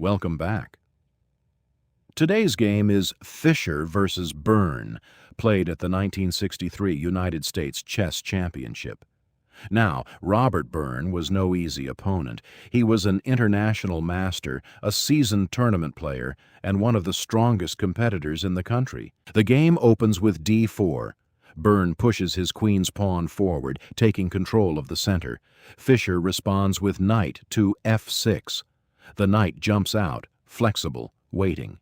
Welcome back. Today's game is Fischer versus Byrne, played at the 1963 United States Chess Championship. Now, Robert Byrne was no easy opponent. He was an international master, a seasoned tournament player, and one of the strongest competitors in the country. The game opens with d4. Byrne pushes his queen's pawn forward, taking control of the center. Fischer responds with knight to f6. The knight jumps out, flexible, waiting.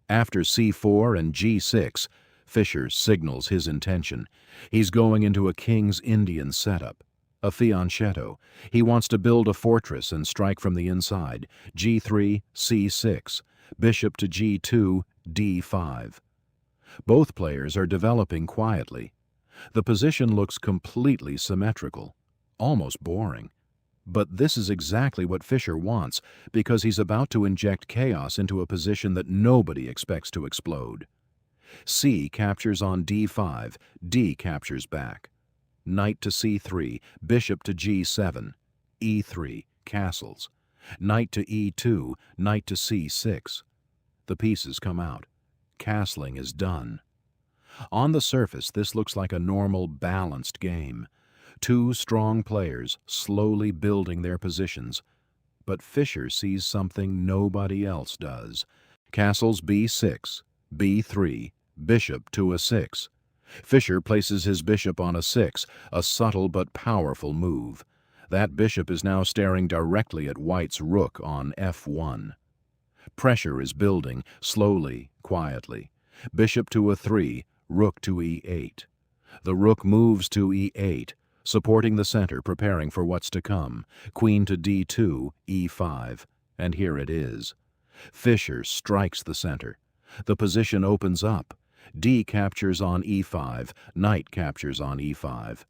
After c4 and g6, Fischer signals his intention. He's going into a King's Indian setup, a fianchetto. He wants to build a fortress and strike from the inside. g3, c6, bishop to g2, d5. Both players are developing quietly. The position looks completely symmetrical, almost boring. But this is exactly what Fischer wants, because he's about to inject chaos into a position that nobody expects to explode. C captures on d5, d captures back. Knight to c3, bishop to g7, e3, castles. Knight to e2, knight to c6. The pieces come out. Castling is done. On the surface, this looks like a normal, balanced game. Two strong players slowly building their positions. But Fischer sees something nobody else does. Castles b6, b3, bishop to a6. Fischer places his bishop on a6, a subtle but powerful move. That bishop is now staring directly at White's rook on f1. Pressure is building, slowly, quietly. Bishop to a3, rook to e8. The rook moves to e8, supporting the center, preparing for what's to come. Queen to d2, e5, and here it is. Fischer strikes the center. The position opens up. D captures on e5, knight captures on e5.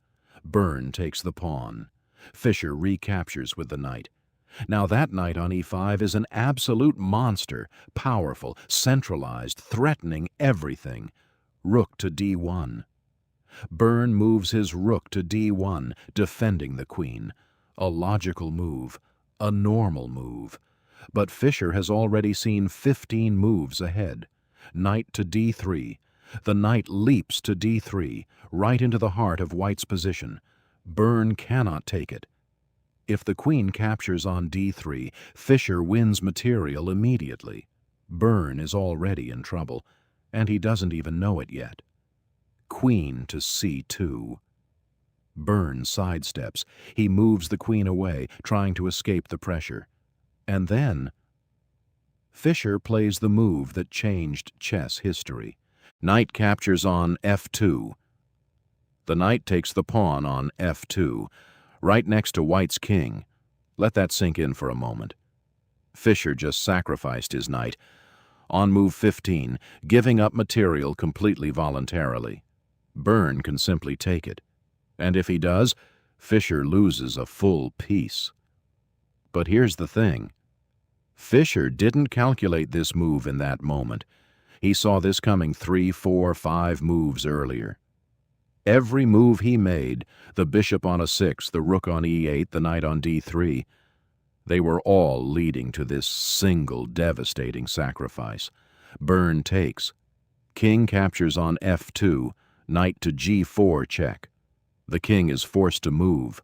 Byrne takes the pawn. Fischer recaptures with the knight. Now that knight on e5 is an absolute monster, powerful, centralized, threatening everything. Rook to d1. Byrne moves his rook to d1, defending the queen. A logical move, a normal move. But Fischer has already seen 15 moves ahead. Knight to d3. The knight leaps to d3, right into the heart of White's position. Byrne cannot take it. If the queen captures on d3, Fischer wins material immediately. Byrne is already in trouble, and he doesn't even know it yet. Queen to c2. Byrne sidesteps. He moves the queen away, trying to escape the pressure. And then Fischer plays the move that changed chess history. Knight captures on f2. The knight takes the pawn on f2, right next to White's king. Let that sink in for a moment. Fischer just sacrificed his knight. On move 15, giving up material completely voluntarily. Byrne can simply take it. And if he does, Fischer loses a full piece. But here's the thing. Fischer didn't calculate this move in that moment. He saw this coming 3, 4, 5 moves earlier. Every move he made, the bishop on a6, the rook on e8, the knight on d3, they were all leading to this single devastating sacrifice. Byrne takes. King captures on f2, knight to g4 check. The king is forced to move.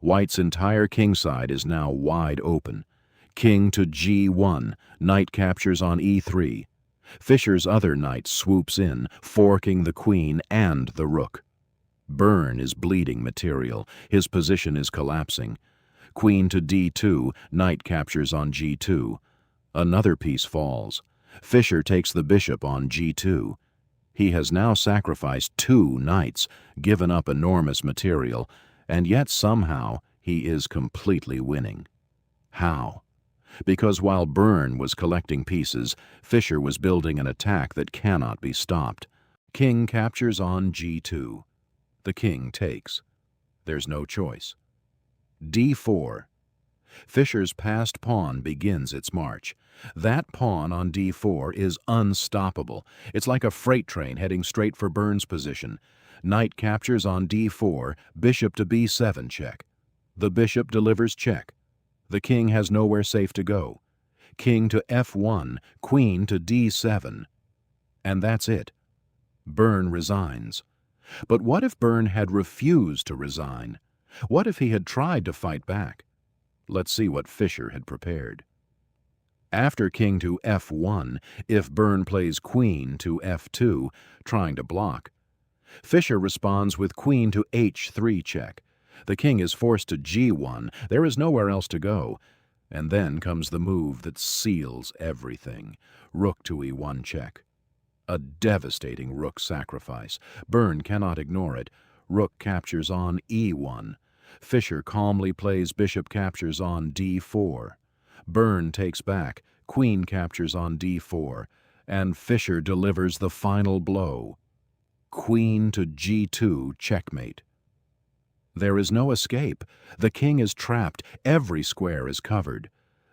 White's entire kingside is now wide open. King to g1, knight captures on e3. Fischer's other knight swoops in, forking the queen and the rook. Byrne is bleeding material. His position is collapsing. Queen to d2, knight captures on g2. Another piece falls. Fischer takes the bishop on g2. He has now sacrificed 2 knights, given up enormous material, and yet somehow he is completely winning. How? Because while Byrne was collecting pieces, Fischer was building an attack that cannot be stopped. King captures on g2. The king takes. There's no choice. d4. Fischer's passed pawn begins its march. That pawn on d4 is unstoppable. It's like a freight train heading straight for Byrne's position. Knight captures on d4, bishop to b7 check. The bishop delivers check. The king has nowhere safe to go. king to f1, queen to d7. And that's it. Byrne resigns. But what if Byrne had refused to resign? What if he had tried to fight back? Let's see what Fischer had prepared. After king to f1, if Byrne plays queen to f2, trying to block, Fischer responds with queen to h3 check. The king is forced to g1. There is nowhere else to go. And then comes the move that seals everything. Rook to e1 check. A devastating rook sacrifice. Byrne cannot ignore it. Rook captures on e1. Fischer calmly plays bishop captures on d4. Byrne takes back. Queen captures on d4. And Fischer delivers the final blow. Queen to g2 checkmate. There is no escape. The king is trapped. Every square is covered.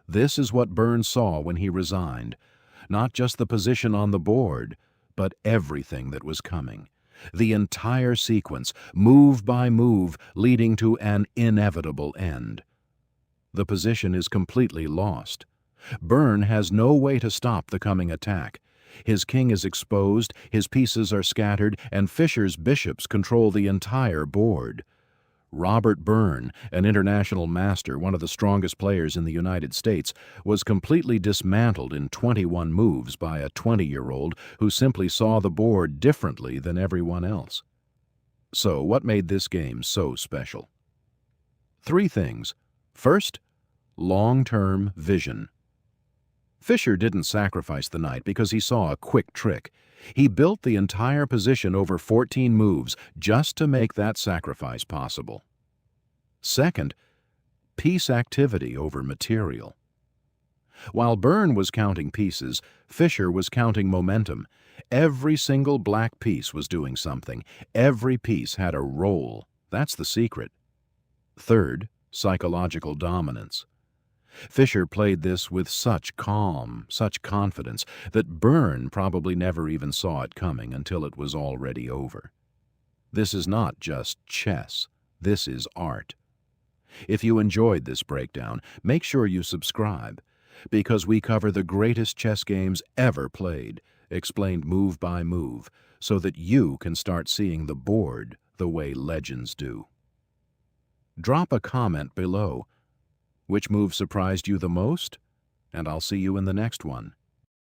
This is what Byrne saw when he resigned. Not just the position on the board, but everything that was coming. The entire sequence, move by move, leading to an inevitable end. The position is completely lost. Byrne has no way to stop the coming attack. His king is exposed, his pieces are scattered, and Fischer's bishops control the entire board. Robert Byrne, an international master, one of the strongest players in the United States, was completely dismantled in 21 moves by a 20-year-old who simply saw the board differently than everyone else. So, what made this game so special? 3 things. First, long-term vision. Fischer didn't sacrifice the knight because he saw a quick trick. He built the entire position over 14 moves just to make that sacrifice possible. Second, piece activity over material. While Byrne was counting pieces, Fischer was counting momentum. Every single black piece was doing something. Every piece had a role. That's the secret. Third, psychological dominance. Fischer played this with such calm, such confidence, that Byrne probably never even saw it coming until it was already over. This is not just chess. This is art. If you enjoyed this breakdown, make sure you subscribe, because we cover the greatest chess games ever played, explained move by move, so that you can start seeing the board the way legends do. Drop a comment below. Which move surprised you the most? And I'll see you in the next one.